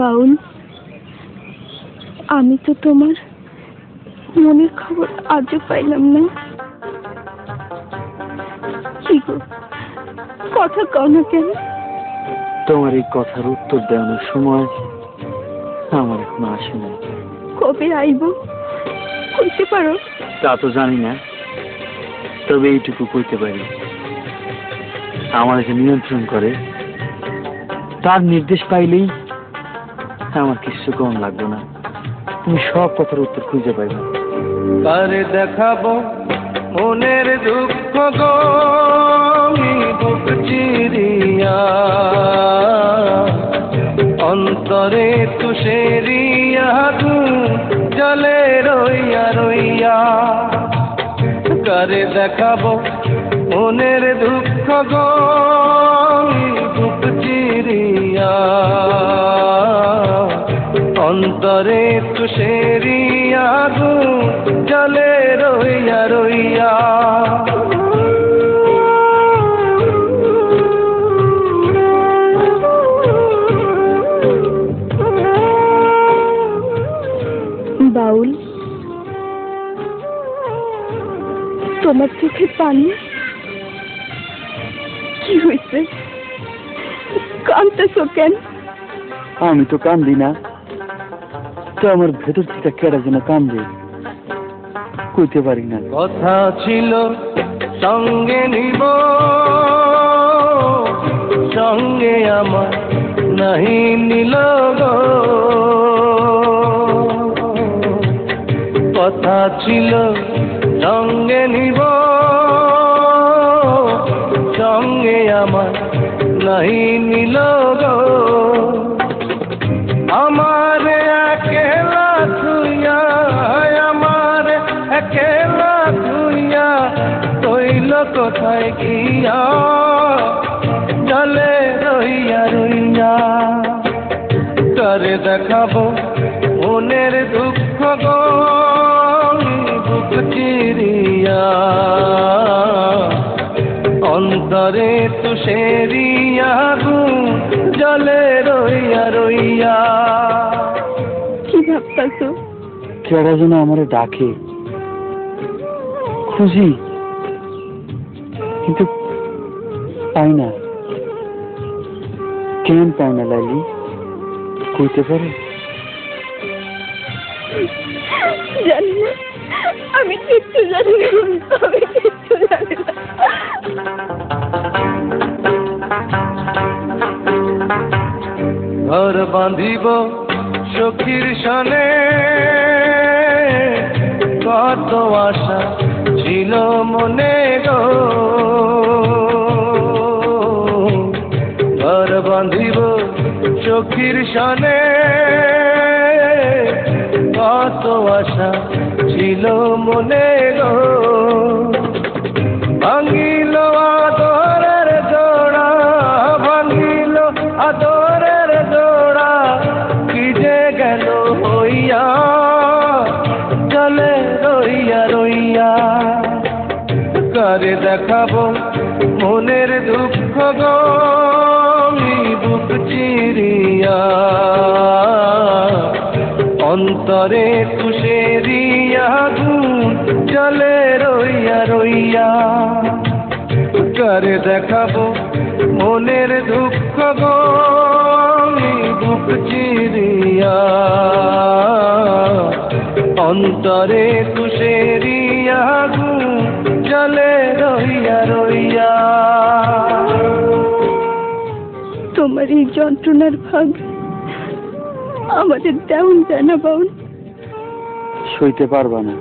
বাউল, আমি তো তোমার মনের খবর আজও পাইলাম না। কি গো, কথা কও না কেন? তোমার এই কথার উত্তর দেওয়ার সময় আমার এখনো আসে না। কবে আইব কইতে পারো? তা তো জানি না, তবে এইটুকু কইতে পারি, আমার যে নিয়ন্ত্রণ করে তার নির্দেশ পাইলেই আমার কিছু কম লাগবে না। তুমি সব কথার উত্তর খুঁজে পাইবে। কারে দেখাবো মনের দুঃখ গো বুক চিরিয়া, অন্তরে তুষেরিয়া জলে রইয়া রইয়া। কারে দেখাবো মনের দুঃখ গো বুক চিরিয়া, অন্তরে তুষেরিয়া জলে রইয়া রইয়া। বাউল, তোমার চোখে পানি? কি হয়েছে, কাঁদতেছো কেন? আমি তো কান্দি না, তো আমার ভেতর থেকে কেডা যেন কান্দে, কইতে পারি না। কথা ছিল সঙ্গে নিব, সঙ্গে আমার নাহি নিল গো। কথা ছিল সঙ্গে নিব, সঙ্গে আমার নাহি নিল গো। আমার একেলা থুইয়া, আমার একেলা থুইয়া কইল কোথায় গিয়া জলে রইয়া রইয়া। কারে দেখাবো মনের দুঃখ গো বুক চিরিয়া, অন্তরে তুষেরিয়া জলে রইয়া রইয়া। কি ভাবতাছো? কেডা যেন আমারে ডাকে, খুঁজি কিন্তু পাই না। কেন পাই না লাইলি, কইতে পারো? জানি না, আমি কিচ্ছু জানি না, আমি কিচ্ছু জানি না। ঘর বাঁধিব সখীর সনে, কত আশা ছিল মনে গো। ঘর বাঁধিব সখীর সনে, কত আশা ছিল মনে গো। ভাঙিল আদরের জোড়া, ভাঙিল আদরের জোড়া, কি যে গেল হইয়া চলে রইয়া রইয়া। কারে দেখাবো মনের দুঃখ গো বুক চিরিয়া, অন্তরে তুষেরিয়া জলে রইয়া রইয়া। কারে দেখাবো মনের দুঃখ গো বুক চিরিয়া, অন্তরে তুষেরিয়া জলে রইয়া রইয়া। তোমার এই যন্ত্রণার ভাগ আমাদের দেউন যায় না বাউল। সইতে পারবা না।